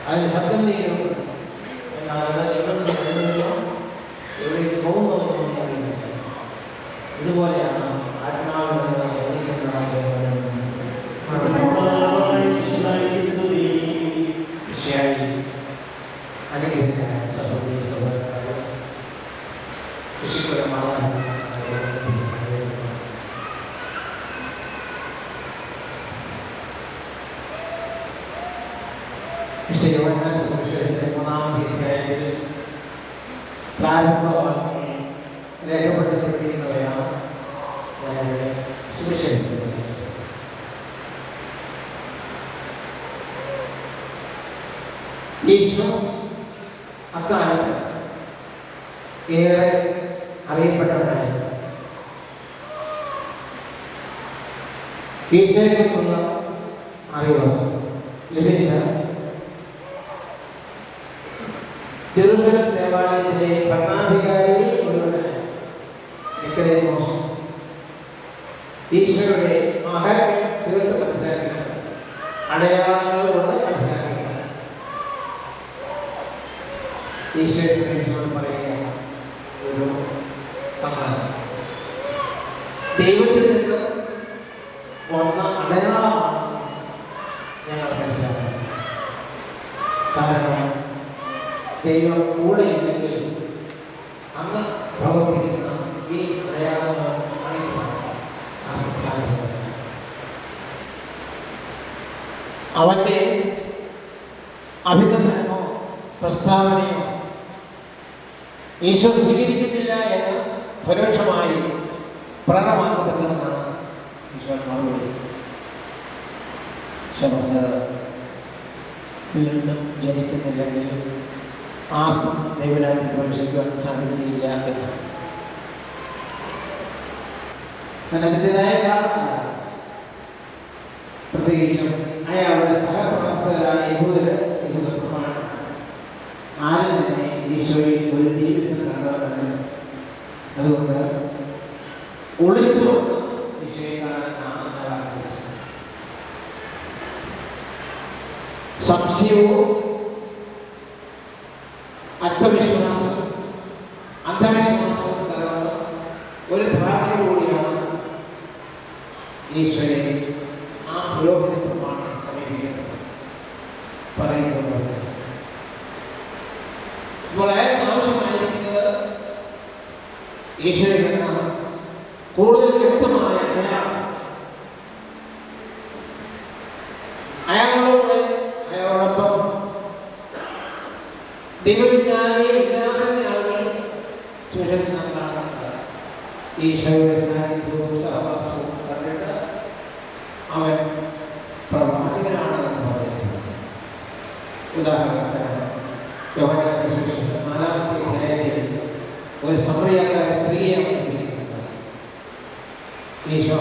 അതിന് ശബ്ദം ചെയ്യുന്നു. എന്നാൽ എവിടെ നിന്ന് വരുന്നതോ എവിടേക്ക് പോകുന്നതൊന്നും അറിയുന്നില്ല. ഇതുപോലെയാണ് ആത്മാവിൽ അനുഗ്രഹിച്ച സഹോദരി സഹോദരന്മാരെ, കൃഷിപരമായ സുവിശേഷത്തിന്റെ 3-ാമത്തെ അധ്യായത്തിൽ പ്രാരംഭവാക്യങ്ങൾ രേഖപ്പെടുത്തപ്പെട്ടിരിക്കുന്നവയാണ് ഞാനിവിടെ സുവിശേഷത്തിൽ. ഈശോ അക്കാലത്ത് ഏറെ അറിയപ്പെട്ടവരായിരുന്നു. ഈശോയെക്കുറിച്ചുള്ള അറിവ് ലഭിച്ച ജെറുസലേം ദേവാലയത്തിലെ ഭരണാധികാരികളിൽ ഒരുവനായ നിക്കോദേമോസ് ഈശോയുടെ മഹാത്മ്യം തീർത്ത് മനസ്സിലാക്കിയത് അടയാളങ്ങൾ കൊണ്ട് മനസ്സിലാക്കിയത് ഈശോയെ സ്നേഹിച്ചോട് പറയുക ഒരു ദൈവത്തിൽ നിന്ന് വന്ന അടയാളമാണ് ഞങ്ങൾ മനസ്സിലാക്കുന്നത്. കാരണം ദൈവം കൂടെ ഇല്ലെങ്കിൽ അങ്ങ് പ്രവർത്തിക്കുന്ന ഈ അടയാളങ്ങൾ കാണിക്കാൻ സാധിക്കുന്നത്. അവന്റെ അഭിനന്ദനമോ പ്രസ്താവനയോ ഈശോ സ്വീകരിക്കുന്നില്ല എന്ന് പരോക്ഷമായി പ്രകടമാക്കുന്നതാണ് ഈശോ മറുപടി. വീണ്ടും ജനിക്കുന്നില്ലെങ്കിൽ ആർക്കും ദൈവരാജ്യത്തിൽ പ്രവേശിക്കുവാൻ സാധിക്കുകയില്ല എന്നാണ്. അതിൻ്റെതായ കാരണമാണ്. പ്രത്യേകിച്ചും അയാളുടെ സഹപ്രവർത്തകരായ യഹൂദന്മാർ ആരും തന്നെ ഈശോയെ ഒരു ജീവിതത്തിൽ കണ്ടവരാണ്. അതുകൊണ്ട് ഒളിച്ചു ഈശോയെ കാണാൻ സംശയവും അന്ധവിശ്വാസവും കലർന്ന ഒരു ധാരണയോടുകൂടിയാണ് ഈശോയെ ആ പുരോഹിതത്വമാണ് സമീപിക്കുന്നത് പറയുന്നത്. ഇപ്പോൾ അയാൾക്ക് ആവശ്യമായിരിക്കുന്നത് ഈശോയിൽ നിന്ന് കൂടുതൽ വ്യക്തമായ അയാളോടൊപ്പം ദൈവവിജ്ഞാനിയെ വിജ്ഞാന ആളുകൾ സുരക്ഷിതമാണ്. ഈശോയുടെ സാന്നിധ്യവും സഹവാസവും കണ്ടിട്ട് അവൻ പ്രവാചകനാണെന്ന് പറയുന്നത്. ഉദാഹരണത്തിന് യോഹന്നാന്റെ സുവിശേഷം 4-ാമത്തെ അധ്യായത്തിൽ ഒരു സമറിയക്കാരി സ്ത്രീയെ അവതരിപ്പിക്കുന്നത് ഈശോ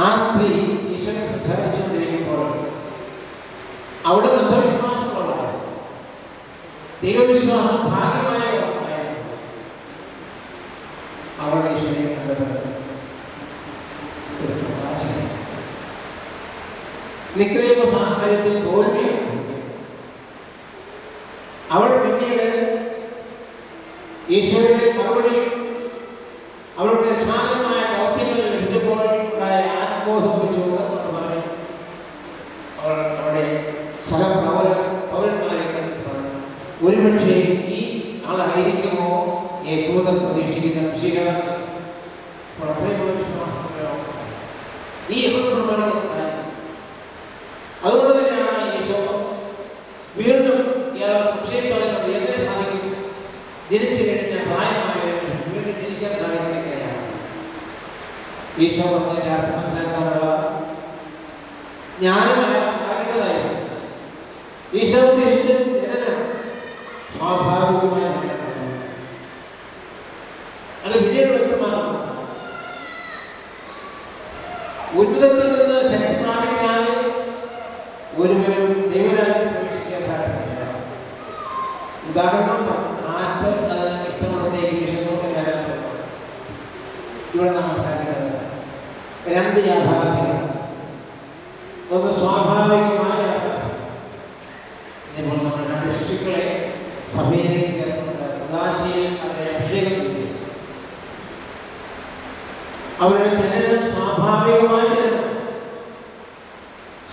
ആ സ്ത്രീ ഈശോയെ പ്രചരിച്ചുകൊണ്ടിരിക്കുമ്പോൾ അവിടെ അന്ധവിശ്വാസമുള്ള ദൈവവിശ്വാസം ഭാഗ്യമായ അവളുടെ ഈശോയെ കണ്ടത് ഒരു പ്രവാചകൻ. നിക്കോദേമോസ് സാഹചര്യത്തിൽ തോൽവിയാണ്. അവൾ പിന്നീട് ഈശോയുടെ മറുപടിയും അവളുടെ ശാന്തമായ ദൗത്യങ്ങൾ ലഭിച്ചപ്പോൾ ഉണ്ടായ ആത്മബോധം വെച്ചുകൊണ്ട് അവൾ അവിടെ സഹപൗരന്മാരെ ഒരുപക്ഷെ ഈ ആളായിരിക്കുമോ യഹൂദർ പ്രതീക്ഷിക്കുന്ന വിഷയ ഈ യഹൂദന്മാരെ. അതുകൊണ്ട് തന്നെയാണ് ഈശോ വീണ്ടും സംശയത്തോടെ എങ്ങനെ സാധിക്കും, ജനിച്ചു കഴിഞ്ഞ പ്രായമായവർ വീണ്ടും ജനിക്കാൻ സാധിക്കുകയാണ്. ഈശോ പറഞ്ഞതിന്റെ അർത്ഥം മനസ്സിലാക്കാനുള്ള ജ്ഞാനമായ ആകേണ്ടതായിരുന്നു. ഈശോ ഉദ്ദേശിച്ചത് ജനനം സ്വാഭാവികമായ അത് പിന്നീട് വ്യക്തമാകും. ഉന്നതത്തിൽ നിന്ന് ശക്തി പ്രാപിക്കാതെ ഒരുവരും ദൈവരാജ്യത്തിൽ പ്രവേശിക്കാൻ സാധിക്കില്ല. ഉദാഹരണം ആറ്റം അതിന് ഇഷ്ടമുള്ളതേക്ക് വിഷമൊക്കെ ഇവിടെ നാം മനസ്സിലാക്കേണ്ടത് രണ്ട് യാഥാർത്ഥ്യങ്ങൾ. ഒന്ന് സ്വാഭാവികമായ യാഥാർത്ഥ്യം. ഇപ്പോൾ നമ്മൾ രണ്ട് ശിശുക്കളെ സഭയിലേക്ക് ചേർന്നുകൊണ്ട് ഉദാശയിൽ അവരെ അഭിഷേകം ചെയ്തു. അവരുടെ ജനനം സ്വാഭാവികമായ ജനനം,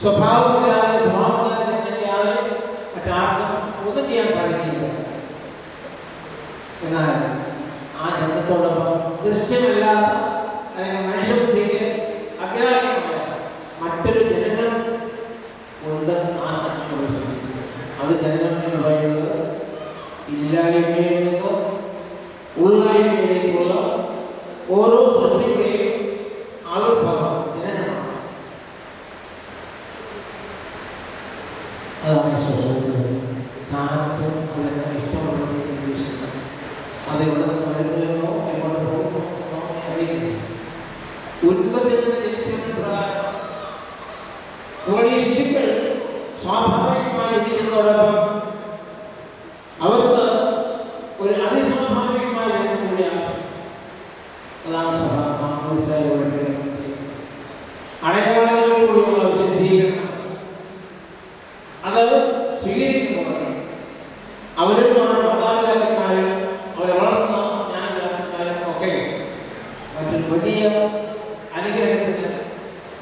സ്വഭാവമില്ലാതെ ജനനമില്ലാതെ മറ്റാർക്കും ഒന്നും ചെയ്യാൻ സാധിക്കില്ല. എന്നാൽ ആ ജനനത്തോടൊപ്പം ദൃശ്യമല്ലാത്ത അല്ലെങ്കിൽ മനുഷ്യബുദ്ധിക്ക് അഗ്രാഹ്യമായ മറ്റൊരു ജനനം കൊണ്ട് ആ അത് ജനനം എന്ന് പറയുന്നത് ഇല്ലായ്മയിൽ നിന്ന് ഉള്ളായ്മയിലേക്കുള്ള ഓരോ സൃഷ്ടിയുടെയും ആവിർഭാവം ജനനമാണ്. അതാണ് കാലത്തും അതിനെ ഇഷ്ടമുള്ളത് അതിവിടെ വരുന്നോ എങ്ങോട്ട് പോകുമോ അറിയില്ല. ഉന്നതത്തിൽ നിന്ന് ജനിച്ചതിന് പ്രകാരം നമ്മുടെ ഈ ശിശുക്കൾ സ്വാഭാവികമായി ഇരിക്കുന്നതോടൊപ്പം അവർക്ക് ഒരു അതിസ്വാഭാവികമായ ജനം കൂടിയാണ്. അതാണ് സഭ മാമോദിസയിലൂടെ അടയാളങ്ങളിൽ കൂടിയുള്ള വിശദീകരണം. അത് സ്വീകരിക്കുമ്പോൾ അവരും അവരുടെ മാതാപിതാക്കന്മാരും അവരെ വളർത്തുന്ന ജ്ഞാനദാസന്മാരും ഒക്കെ മറ്റൊരു വലിയ അനുഗ്രഹത്തിന്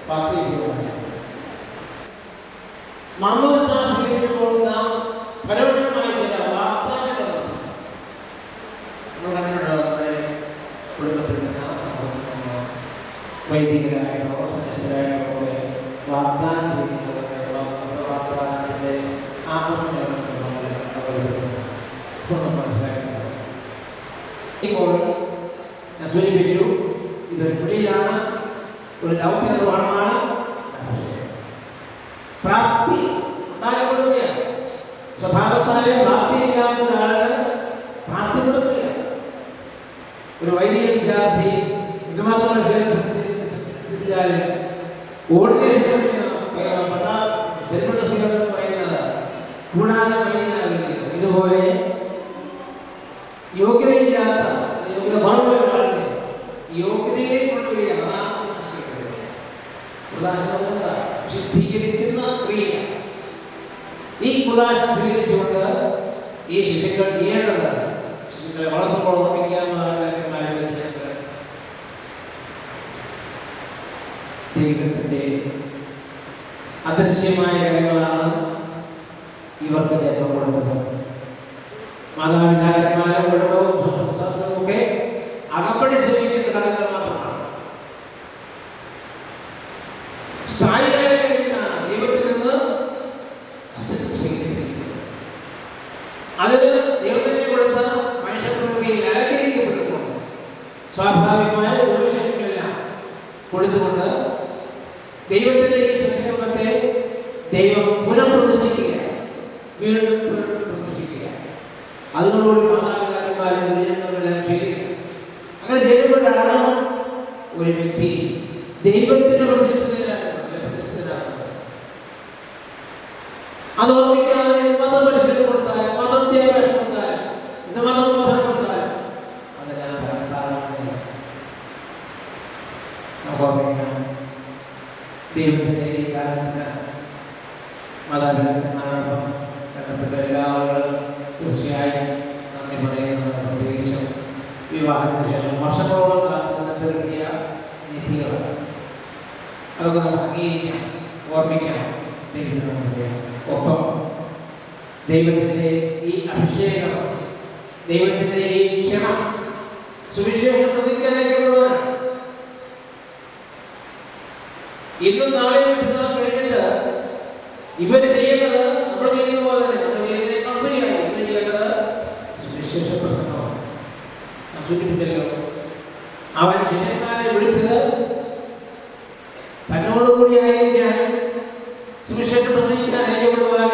പാത്രീഭൂതമാണ്. മാമോദിസ സ്വീകരിക്കുമ്പോൾ നാം പരോക്ഷമായി ചില വാഗ്ദാനങ്ങൾ നമ്മുടെ കുടുംബത്തിൽ വൈദികരായിട്ടോ സദസ്യരായിട്ടോ വാഗ്ദാനം വാഗ്ദാനത്തിൻ്റെ മനസ്സിലാക്കുന്നത്. ഇപ്പോൾ ഞാൻ സൂചിപ്പിച്ചു, ഇതൊരു വിളിയാണ്, ഒരു ദൗത്യ നിർവഹണമാണ്. പ്രാപ്തി ഉണ്ടാക്കി കൊടുക്കുകയാണ്. സ്വഭാവത്താലെ പ്രാപ്തിയില്ലാത്ത ഒരാള് പ്രാപ്തി കൊടുക്കുകയാണ്. ഒരു വൈദിക വിദ്യാർത്ഥി ഇതുമാത്രം ശ്രദ്ധിച്ചാലും ഓർഡിനേഷൻ പറയുന്നത് കൂടാതെ വൈദികനാകുന്നു. ഇതുപോലെ യോഗ്യതയില്ലാത്ത യോഗ്യത കുറവുള്ള ഒരാളിനെ യോഗ്യതയെ കൊണ്ടുവരികയാണ്. ശുദ്ധീകരിക്കുന്ന ക്രിയ. ഈ കുദാശ സ്വീകരിച്ചുകൊണ്ട് ഈ ശിശുക്കൾ ചെയ്യേണ്ടത് ശിശുക്കളെ വളർത്തുമ്പോൾ ദൈവത്തിൻ്റെ അദൃശ്യമായ കാര്യങ്ങളാണ് ഇവർക്ക് ജന്മം കൊടുത്തത്. മാതാപിതാക്കന്മാരെ ഒക്കെ അകപ്പടി ശ്രമിക്കുന്ന ഘടകങ്ങൾ മാത്രമാണ്. സ്ഥായിയായ ദൈവത്തിൽ നിന്ന് അസ്തിത്വം സ്വീകരിച്ചിരിക്കുന്നത്. അതിന് ദൈവത്തിനെ കൊടുത്ത മനുഷ്യപ്രകൃതിയിൽ അലങ്കരിക്കപ്പെട്ടിട്ടുണ്ട്. സ്വാഭാവികമായ വിശേഷങ്ങളെല്ലാം കൊടുത്തുകൊണ്ട് ദൈവത്തിൻ്റെ ഈ സങ്കല്പത്തെ ദൈവം പുനഃപ്രതിഷ്ഠിക്കുക, വീണ്ടും പുനഃപ്രതിഷ്ഠിക്കുക. അതിനോടുകൂടി മാതാപിതാക്കന്മാരെ ദുരിതങ്ങളെല്ലാം ചെയ്യുക. അങ്ങനെ ചെയ്തപ്പോഴാണ് ഒരു വ്യക്തി ദൈവത്തിന്റെ പ്രതിഷ്ഠിതനാകുന്നത്. അത് ഓർമ്മിക്കാതെ മതം പരിശീലനം കൊടുത്താലും മതം വിദ്യാഭ്യാസം കൊടുത്താലും ഇന്ന് മതം ബോധനം കൊടുത്താലും അതെല്ലാം നമുക്ക് ഓർമ്മിക്കാം. ദൈവത്തിന്റെ ഈ കാലത്തിന് മാതാപിതാക്കന്മാരോടൊപ്പം ബന്ധപ്പെട്ട എല്ലാവരും തീർച്ചയായും നന്ദി പറയുന്നത്. പ്രത്യേകിച്ചും വിവാഹത്തിന് ശേഷം വർഷങ്ങളോളം കാലത്ത് നൽകിയ നിധികളാണ്. അതൊക്കെ നമുക്ക് അംഗീകരിക്കാം, ഓർമ്മിക്കാം. ഒപ്പം ദൈവത്തിൻ്റെ ഈ അഭിഷേകം, ദൈവത്തിൻ്റെ ഈ ക്ഷണം സുവിശേഷം പ്രതിജ്ഞാനമാണ്. ഇന്നും നാളെയും കഴിഞ്ഞിട്ട് ഇവർ ചെയ്യുന്നത് നമ്മൾ ചെയ്യുന്ന പോലെ തന്നെ നമ്മൾ ചെയ്യുന്ന കമ്പനിയാണ്. ഇവർ ചെയ്യേണ്ടത് സുവിശേഷ പ്രസംഗമാണ്. സൂചിപ്പിച്ചല്ലോ, അവൻ ശിഷ്യന്മാരെ വിളിച്ചത് തന്നോടുകൂടി ആയിരിക്കാൻ, സുവിശേഷ പ്രസംഗിക്കാൻ അയക്കപ്പെടുവാൻ,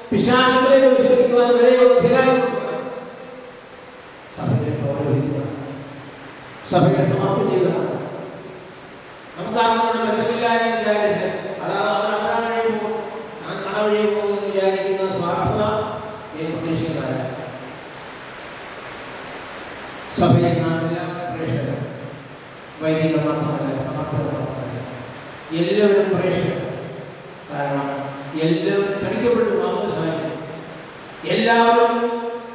പിശാചുക്കളെ വിശ്വസിക്കുവാൻ വരെയുള്ള അധികാരം സഭയെ പ്രവർത്തിക്കുക, സഭയെ സമർപ്പിക്കുകയാണ്. നമുക്ക് ആർക്കും ബന്ധമില്ല എന്ന് വിചാരിച്ച് അതാണ് വഴി പോകുമെന്ന് വിചാരിക്കുന്ന സ്വാർത്ഥത പ്രതീക്ഷിക്കുന്നതല്ല. സഭയിൽ നാം എല്ലാം പ്രേക്ഷകർ, വൈദികർ മാത്രമല്ല, സമർത്ഥർ മാത്രമല്ല. എല്ലാവരും പ്രേക്ഷിക്കണം. കാരണം എല്ലാവരും ക്ഷണിക്കപ്പെട്ടു മാമോദിസായി, എല്ലാവരും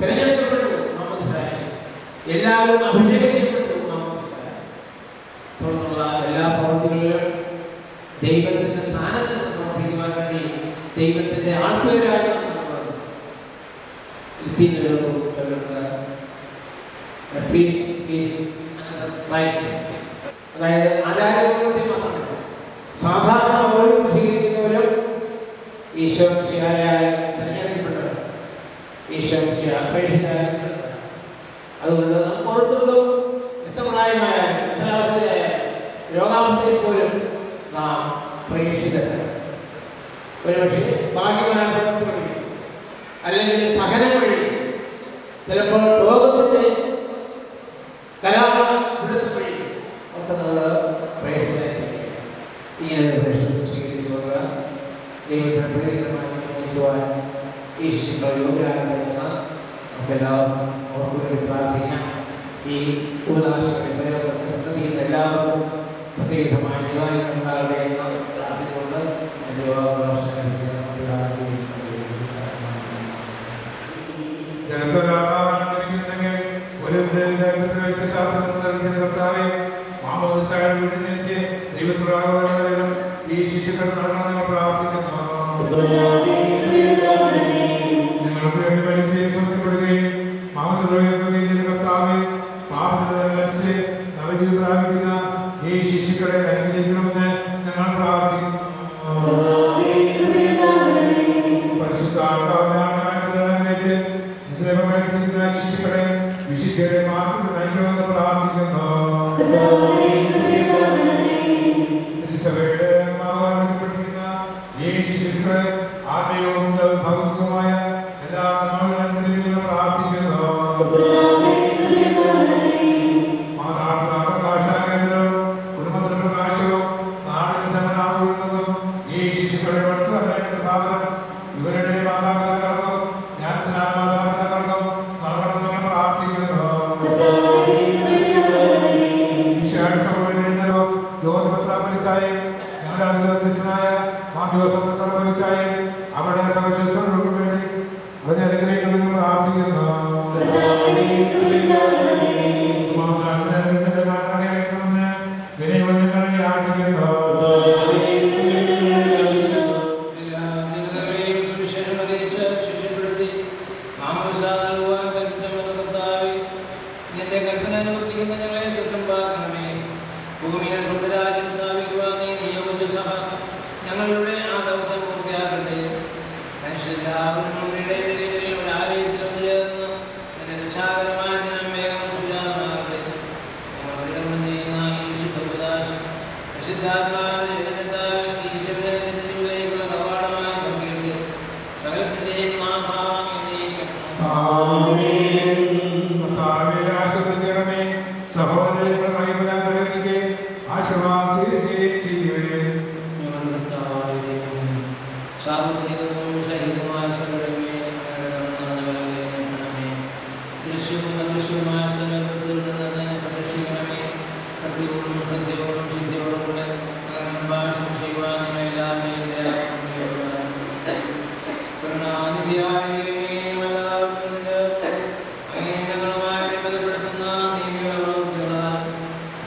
തിരഞ്ഞെടുക്കപ്പെട്ടു മാമോദിസായി, എല്ലാവരും അഭിഷേകിക്കപ്പെട്ടു മാമോദിസായി. തുടർന്നുള്ള എല്ലാ പ്രവൃത്തികളിലും ദൈവത്തിൻ്റെ സ്ഥാനത്ത് പ്രവർത്തിക്കുവാൻ വേണ്ടി ദൈവത്തിൻ്റെ ആത്മീയരായ അതായത് ആചാരപ്രവൃത്തി മാത്രമല്ല, സാധാരണ ഓരോ സ്വീകരിക്കുന്നവരും ഈശോമിശിഹായ തിരഞ്ഞെടുക്കപ്പെട്ടവർ, ഈശോമിശിഹ അപേക്ഷിച്ചായ. അതുകൊണ്ട് നമുക്ക് ഓരോരുത്തർക്കും എത്ര പ്രായമായാലും എത്ര അവസ്ഥയായാലും രോഗാവസ്ഥയിൽ പോലും നാം പ്രേക്ഷിതരാണ്. ഒരുപക്ഷെ ബാഹ്യമായ പ്രവൃത്തി വഴി അല്ലെങ്കിൽ സഹനം വഴി, ചിലപ്പോൾ ലോകത്തിൻ്റെ കലാപിടുത്തം വഴി ഒക്കെ നമ്മൾ പ്രേക്ഷിതരായിരിക്കും. ഇങ്ങനെ പ്രേക്ഷിതം സ്വീകരിച്ചു പോകുക, ദൈവത്തിന് പ്രീതികരമായി നയിക്കുവാൻ ഈശ്വര യോഗ്യരാകുന്ന നമുക്കെല്ലാവർക്കും ഓർമ്മ പ്രാർത്ഥിക്കാം. ഈ ഉപലാശത്തിൽ എല്ലാവർക്കും പ്രത്യേകമായ നിവാരണങ്ങളുണ്ടാകട്ടെ എന്ന് പ്രാർത്ഥിച്ചുകൊണ്ട് എൻ്റെ ഈ ശിശുക്കൾ നടക്കണമെന്ന് പ്രാർത്ഥിക്കുന്നു. ഞങ്ങൾക്ക് വേണ്ടി വലിക്കുകയും സ്വന്തപ്പെടുകയും മാമോദിസ കർത്താവേ, പാപത്തിൽ നവജീവൻ പ്രാപിക്കുന്ന ഈ ശിശുക്കളെ അനുഗ്രഹിക്കണമെന്ന് ഞങ്ങൾ പ്രാർത്ഥിക്കുന്നു. ശിശുക്കളെ വിശുദ്ധയുടെ മാർഗത്തിൽ നയിക്കണമെന്ന് പ്രാർത്ഥിക്കുന്നു. സഭയുടെ പഠിക്കുന്ന ഈ ശിശുക്കളെ ആത്മീയവും ഭൗതികവുമായ എല്ലാ നന്മകളും പ്രാർത്ഥിക്കുന്നു. മാതാപിതാ പ്രകാശാനന്ദവും കുടുംബത്തിന്റെ പ്രകാശവും നാടിന് സമനാകുന്നതും ഈ ശിശുക്കളെ ഇവരുടെ മാതാപിതാക്കൾക്കും ഞാൻ മാതാപിതാക്കൾക്കും നടക്കണമെന്ന് പ്രാർത്ഥിക്കുന്നു. ഞങ്ങളുടെ അധ്യക്ഷനായ അവരുടെ സവിശേഷങ്ങൾക്ക് വേണ്ടി അതിനെ അനുഗ്രഹിക്കണമെന്ന് പ്രാർത്ഥിക്കുന്നു. വിനയവന്യങ്ങളെ യാചിക്കുന്നു. ഞങ്ങളുടെ ആ ദൗത്യം പൂർത്തിയാക്കട്ടെ. മനുഷ്യരെല്ലാവരും ഒരു ആലയത്തിൽ ഒന്ന് ചേർന്ന് അതിന്റെ വിശാലമായ വേഗം സുജാതമാകട്ടെ. ഈശ്വരനിലേക്കുള്ള കവാടമായി പങ്കിട്ട് സകലത്തിന്റെയും സഹോദരങ്ങളെ ആശീർവാദിക്കുകയും ചെയ്യുകയും സാർവത്രികവും സഹിതമായ സകലമേ ദൃശ്യവും അദൃശ്യവുമായ സകലത്തിൽ നിന്ന് സംരക്ഷിക്കണമേ. ഭക്തിയോടും സത്യയോടും ശുദ്ധിയോടും കൂടെ ഭാഷണം ചെയ്യുവാൻ ഞങ്ങളെല്ലാം കരുണാനിധിയായ അങ്ങനെ ഞങ്ങളുമായി ബന്ധപ്പെടുത്തുന്ന നീതിയുടെ പ്രവൃത്തികളാൽ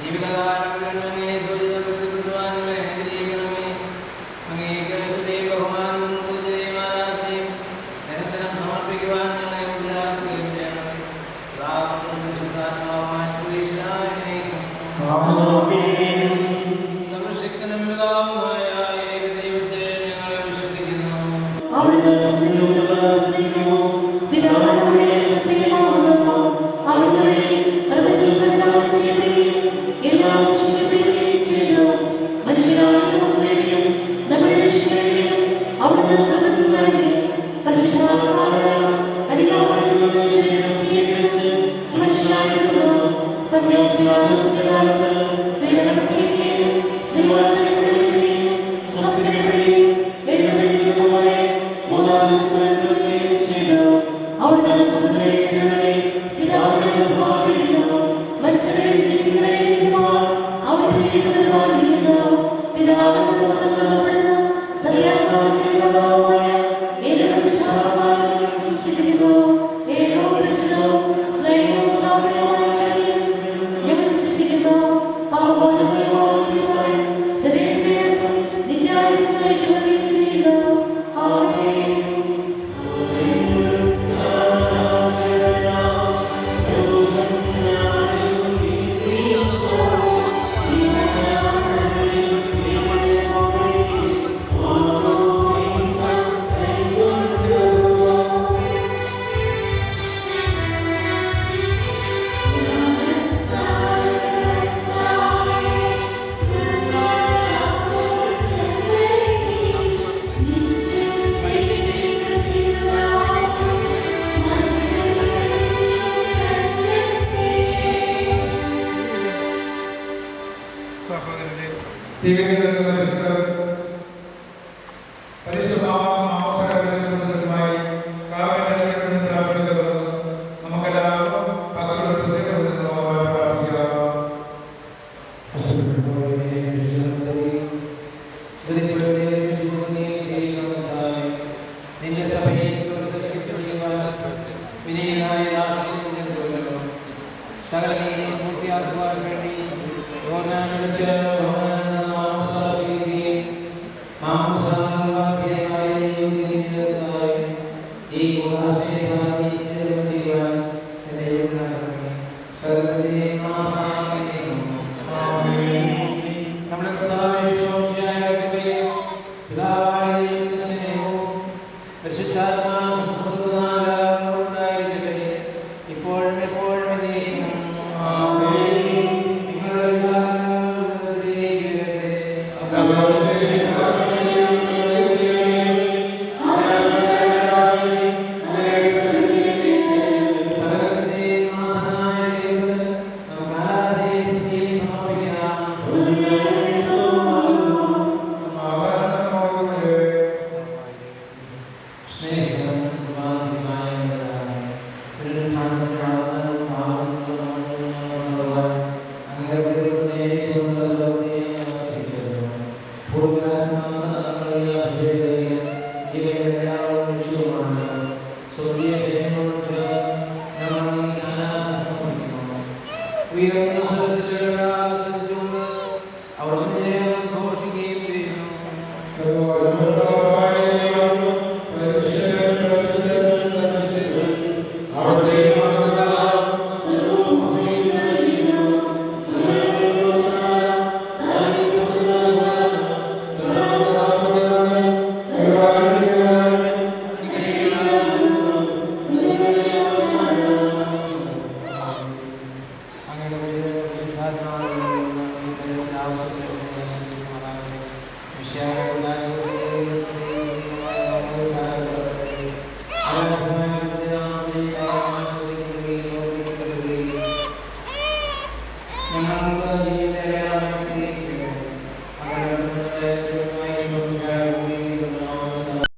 ജീവിതകാലം അങ്ങനെ പ്രതിപ്പെടുത്തുവാൻ ഞങ്ങളെ അനുഗ്രഹിക്കണമേ. അങ്ങേക്ക് ബഹുമാനവും പൂജയും ആരാധനയും നിരന്തരം സമർപ്പിക്കുവാൻ ഞങ്ങളെ യോഗ്യരാക്കുകയും ചെയ്യണം. സർവശക്തനും പിതാവുമായ ഏക ദൈവത്തെ ഞങ്ങൾ വിശ്വസിക്കുന്നു. Pidavan Pura